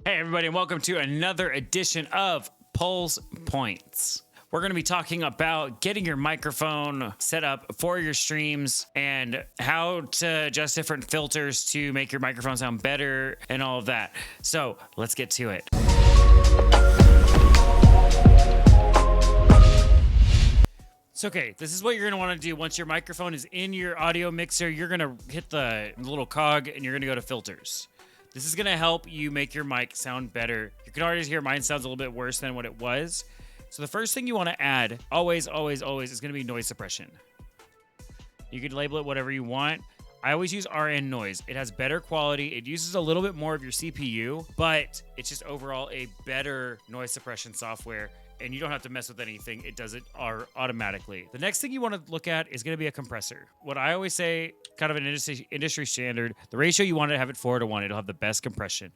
Hey everybody, and welcome to another edition of Pulse Points. We're going to be talking about getting your microphone set up for your streams and how to adjust different filters to make your microphone sound better and all of that. So let's get to it. So, okay, this is what you're going to want to do. Once your microphone is in your audio mixer, you're going to hit the little cog and you're going to go to filters. This is going to help you make your mic sound better. You can already hear mine sounds a little bit worse than what it was. So the first thing you want to add, always, is going to be noise suppression. You can label it whatever you want. I always use RN noise. It has better quality. It uses a little bit more of your CPU, but it's just overall a better noise suppression software. And you don't have to mess with anything. It does it automatically. The next thing you want to look at is going to be a compressor. What I always say, kind of an industry standard, the ratio you want to have it 4:1. It'll have the best compression.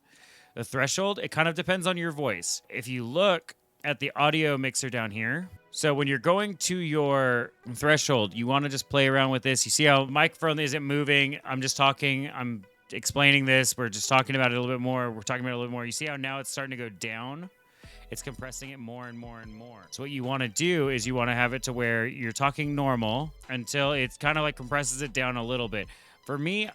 The threshold, it kind of depends on your voice. If you look at the audio mixer down here, so when you're going to your threshold, you want to just play around with this. You see how the microphone isn't moving. I'm just talking. I'm explaining this. We're just talking about it a little bit more. We're talking about it a little bit more. You see how now it's starting to go down? It's compressing it more and more and more. So what you want to do is you want to have it to where you're talking normal until it's kind of like compresses it down a little bit. For me,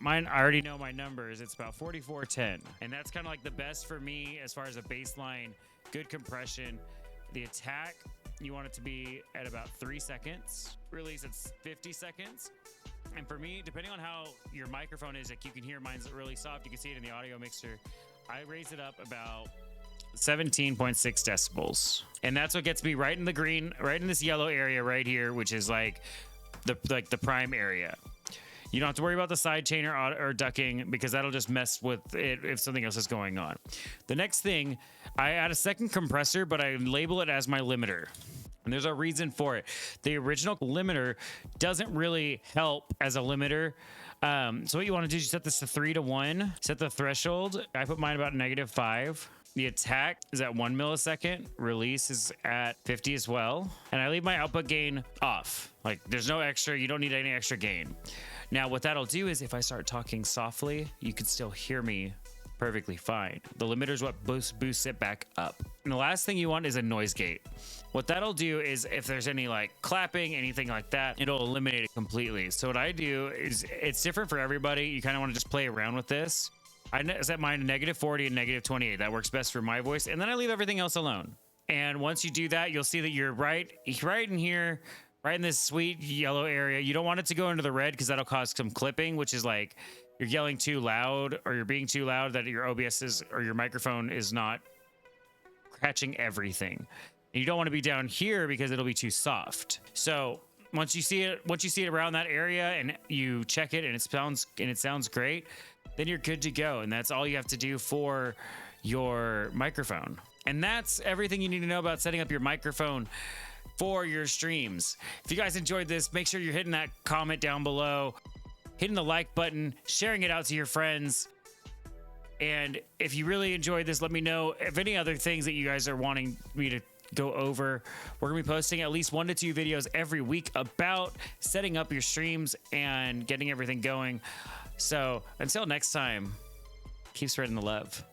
mine, I already know my numbers. It's about 4410. And that's kind of like the best for me as far as a baseline, good compression. The attack, you want it to be at about 3 seconds. Release, it's 50 seconds. And for me, depending on how your microphone is, like you can hear mine's really soft. You can see it in the audio mixer. I raise it up about 17.6 decibels, and that's what gets me right in the green, right in this yellow area right here, which is like the prime area. You don't have to worry about the side chain or ducking because that'll just mess with it if something else is going on. The next thing, I add a second compressor, but I label it as my limiter. And there's a reason for it. The original limiter doesn't really help as a limiter. So what you want to do is you set this to 3:1, set the threshold. I put mine about -5. The attack is at 1 millisecond. Release is at 50 as well. And I leave my output gain off. Like there's no extra, you don't need any extra gain. Now what that'll do is if I start talking softly, you can still hear me perfectly fine. The limiter is what boosts it back up. And the last thing you want is a noise gate. What that'll do is if there's any like clapping, anything like that, it'll eliminate it completely. So what I do is it's different for everybody. You kind of want to just play around with this. I set mine to -40 and -28. That works best for my voice. And then I leave everything else alone. And once you do that, you'll see that you're right in here, right in this sweet yellow area. You don't want it to go into the red because that'll cause some clipping, which is like you're yelling too loud or you're being too loud that your OBS is or your microphone is not catching everything. And you don't want to be down here because it'll be too soft. So once you see it around that area and you check it and it sounds great, then you're good to go. And that's all you have to do for your microphone. And that's everything you need to know about setting up your microphone for your streams. If you guys enjoyed this, make sure you're hitting that comment down below, hitting the like button, sharing it out to your friends. And if you really enjoyed this, let me know if any other things that you guys are wanting me to go over. We're gonna be posting at least 1 to 2 videos every week about setting up your streams and getting everything going. So until next time, keep spreading the love.